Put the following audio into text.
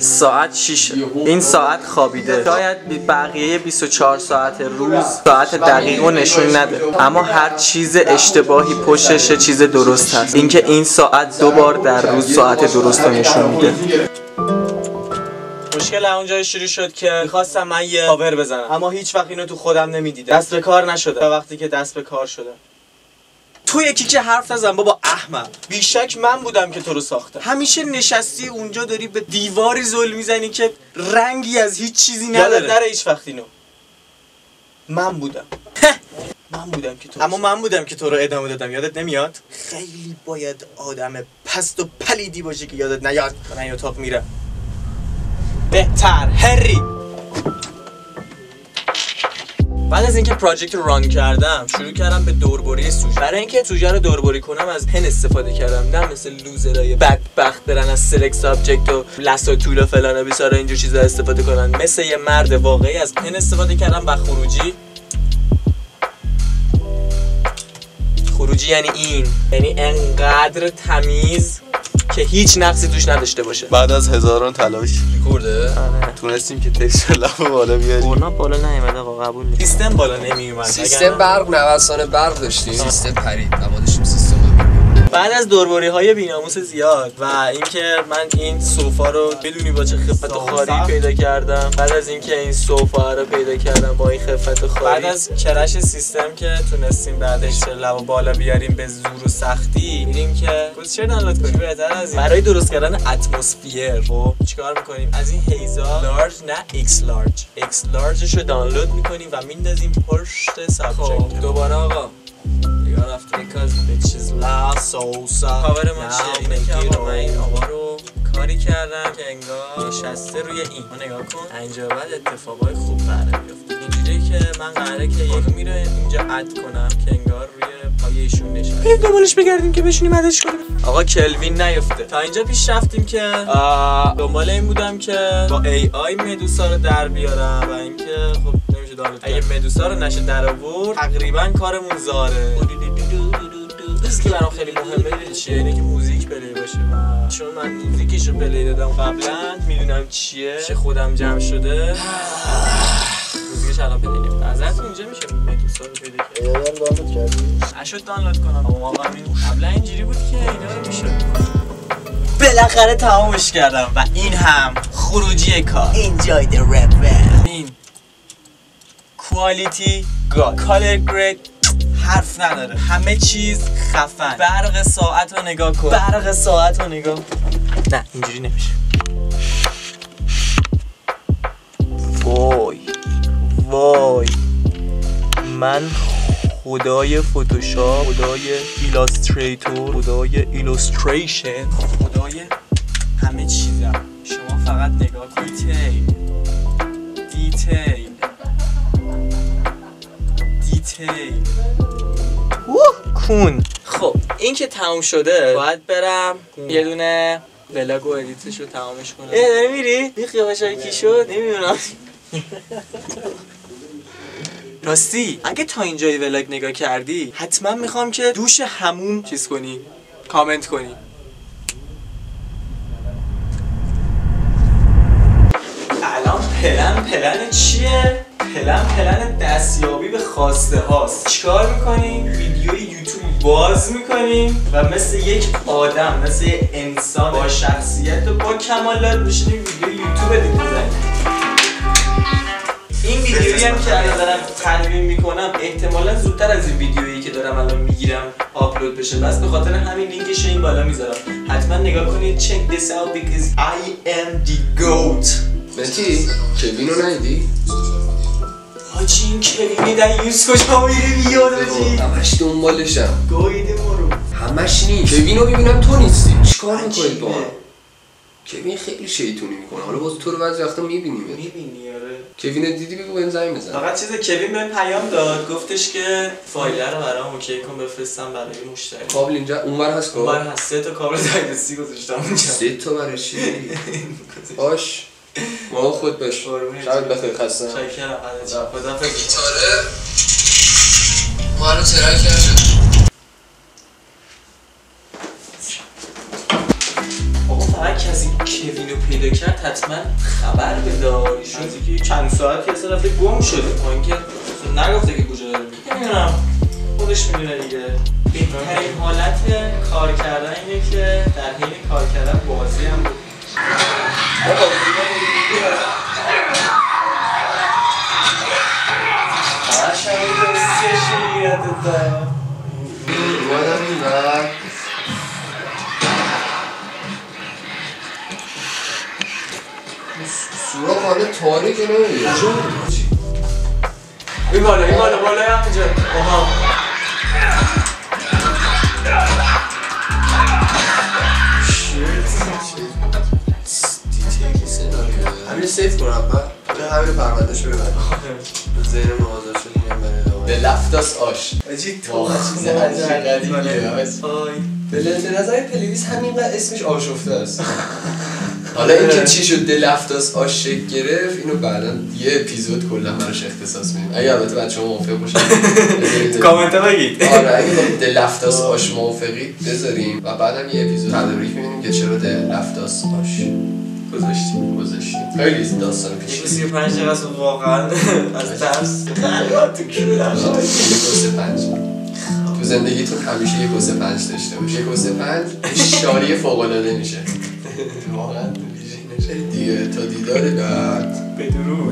ساعت 6. این ساعت خوابیده. شاید بقیه 24 ساعت روز ساعت دقیق نشون نده، اما هر چیز اشتباهی پشتش چیز درست هست. اینکه این ساعت 2 بار در روز ساعت درست رو نشون میده. مشکل اونجا شروع شد که میخواستم من یه کاور بزنم، اما هیچ وقت اینو تو خودم نمیدیدم. دست به کار نشده تا وقتی که دست به کار شده. تو یکی که حرف نزن بابا احمق. بیشک من بودم که تو رو ساختم. همیشه نشستی اونجا داری به دیواری زل میزنی که رنگی از هیچ چیزی نداره. یادت نره هیچ وقت اینو. من بودم. من بودم که تو رو ادامه دادم. یادت نمیاد؟ خیلی باید آدم پست و پلیدی باشی که یادت نیاد. من این اتاق میرم. بهتر هری. بعد از اینکه پراجکت رو ران کردم شروع کردم به دوربری سوژه. برای اینکه سوژه رو دوربری کنم از پن استفاده کردم، نه مثل لوزرای بدبخت برن از سلکت سابجکت و لسا طول و فلان و بیسارا اینجور چیزا استفاده کنن. مثل یه مرد واقعی از پن استفاده کردم و خروجی یعنی این، یعنی انقدر تمیز که هیچ نقصی توش نداشته باشه. بعد از هزاران تلاش ریکورده تونستیم که تکسچر لب بالا بیاریم. اونا بالا نمیاد آقا، قبول نیست. سیستم بالا نمیومد. سیستم برق نوسان برق داشتیم. سیستم پرید، اما داشتیم سیستم. بعد از دوربری‌های بی‌ناموس زیاد و اینکه من این سوفا رو بدونی با چه خفت خاری پیدا کردم، بعد از اینکه این سوفا رو پیدا کردم با این خفت خاری، بعد از کرش سیستم که تونستیم بعدش لبو بالا بیاریم به زور و سختی، میریم که کوچر دانلود کنیم. بهتر از این برای درست کردن اتمسفیر خب چیکار می‌کنیم؟ از این هیزا لارج نه ایکس لارجش رو دانلود می‌کنیم و میندازیم پشت سابجکت. دوباره آقا because bitches love so کاور ما چیه؟ اینه که من این آقا رو کاری کردم که انگار نشسته روی این. نگاه کن اینجا بعد اتفاقای خوب قراره بیفته. اینجوری که من قراره که یه میره اینجا اد کنم که انگار روی پای ایشون نشسته. بریم دنبالش بگردیم که بشینیم ادش کنیم. آقا کلوین نیفته. تا اینجا پیش رفتیم که دنبال این بودم که با AI مدوسا رو در بیارم و اینکه خب نمیشه دانلود کرد. اگه مدوسا رو نشه در آورد تقریبا کارمون زاره. چیزی که برام خیلی مهمه دیدی چیه؟ اینه که موزیک پلی باشه و چون من موزیکش رو پلی دادم قبلا میدونم چیه چه خودم جمع شده. موزیکش الان پلی نمیشه. ازت اونجا میشه مدوسا رو پیدا کرد. یادم دانلود کردی؟ نشد دانلود کنم اما واقعا قبلا اینجوری بود که اینا رو میشد. بالاخره تمامش کردم و این هم خروجی کار. Enjoy the rap. این quality god color grade حرف نداره، همه چیز خفن. برق ساعت رو نگاه کن. نه اینجوری نمیشه. وای من خدای فتوشاپ، خدای ایلاستریتور، خدای ایلوستریشن، خدای همه چیزم. شما فقط نگاه کن. دیتیل کون. خب این که تموم شده باید برم یه دونه ولاگ و ادیتش رو تمامش کنم. داری میری؟ این قیافه‌ش کی شد؟ نمیدونم. راستی اگه تا اینجای ولاگ نگاه کردی حتما میخوام که دوش هموم چیز کنی، کامنت کنی. الان پلن چیه؟ پلن دستیابی به خواسته هاست. چیکار میکنیم؟ ویدیوی یوتیوب باز میکنیم و مثل یک آدم، مثل یک انسان با شخصیت و با کمالات میشینیم ویدیو یوتیوب ادیت میزنیم. این ویدیویی هم که الان دارم تدوین میکنم احتمالا زودتر از این ویدیویی که دارم الان میگیرم آپلود بشه، بس به خاطر همین لینکش این بالا میذارم. حتما نگاه کنید. check this out because I am the goat. متی کوین رو ندیدی؟ حاجی این کوینی در یوز کجا میره بیاد حاجی؟ همش دنبالشم. گاییده ما رو. همش نیست. کوین رو ببینم تو نیستی. چیکار میکنید با هم؟ کوین خیلی شیطونی میکنه. حالا باز تو رو بعضی وقتا میبینی. آره. کوین دیدی بگو بهم زنگ بزن. فقط چیز کوین بهم پیام داد، گفتش که فایل رو برام اوکی کن بفرستم برای مشتری. کابل اینجا اونور هست. اونور هست. 3 تا کابل تایپ سی گذاشتم اونجا. 3 تا برای چی؟ باش. ما خود باش. شب بخیر خسته. شکرم حالا. خدافظ. گیتاره ما رو ترک کرد. آقا فقط کسی کوین رو پیدا کرد حتما خبر بده ایشون از اینکه چند ساعتی اصلا رفته گم شده اون که نگفته که کجا داره نمیدونم خودش میدونه دیگه. بهترین حالت کار کردن اینه که در حین کار کردن بازی هم بود. سورا خانه تاریکه نمیده این بالا همینجا. آها همین سیف کنم بعد همین پرونده شو ببرم ذهن مواظب شد میگم برای به لفتاس آش اجی تو چیز قدیمیه به نظر پلیلیست همینقدر اسمش آشفته است. حالا اینکه چی شد دلفتاس آش شکل گرفت اینو بعدا یه اپیزود کلا براش اختصاص میدیم. اگه البته بچه‌ها موافق باشن کامنت ها بگید. آره اگه دلفتاس آش موافقید بذاریم و بعدم یه اپیزود تدریک می‌بینیم که چرا دلفتاس آش گذاشتیم. خیلی داستان پیش 35 دقیقه واقعا از ترس تو کلم تو زندگیتون همیشه یک واسه 5 داشته باشه. یک واسه 5 شاری فوق‌العاده میشه. واقعا دیگه تا دیدار بعد بدرود.